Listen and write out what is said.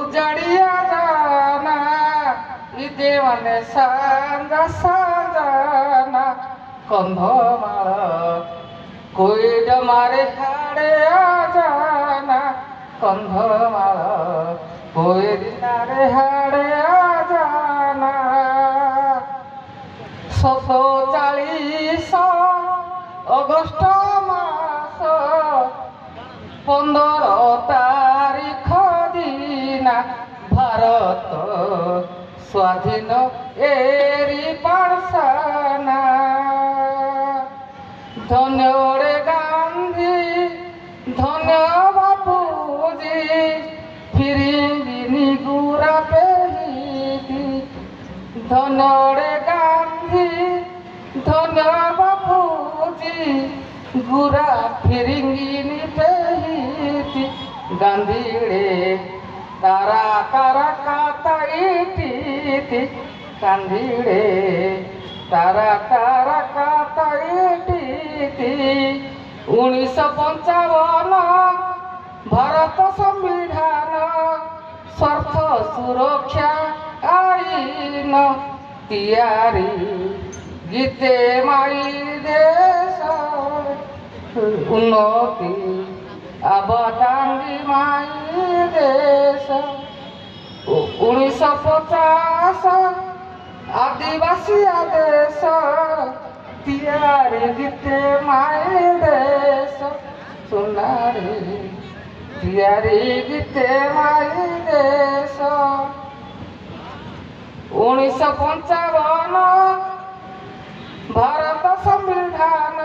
उजाड़िया जाना इ देवाने सांजा सांजाना कंधमाल कोई डमारे हाड़े आ जाना कंधमाल कोई दिनारे हाड़े आ जाना 140 अगस्ट मास 15 तारीख दिना भारत स्वाधीन एरी पाठशाला धन्य रे गांधी धन्य बापूजी फिरिंगिनी गुरा पेहिदी धन्य रे गांधी धन्य बापूजी गुरा फिरिंगिनी पेहिदी गांधी रे तारा तारा काता इटी गांधी रे तारा तारा काता इटी 1955 भारत संविधान स्वार्थ सुरक्षा आईन तियारी गीते माई देश उन्नति आबदांगी माई देश 1950 आदिवासी आदेश तियारी गीते माई देश सुनारी तियारी गीते माई देश 1955 भारत संविधान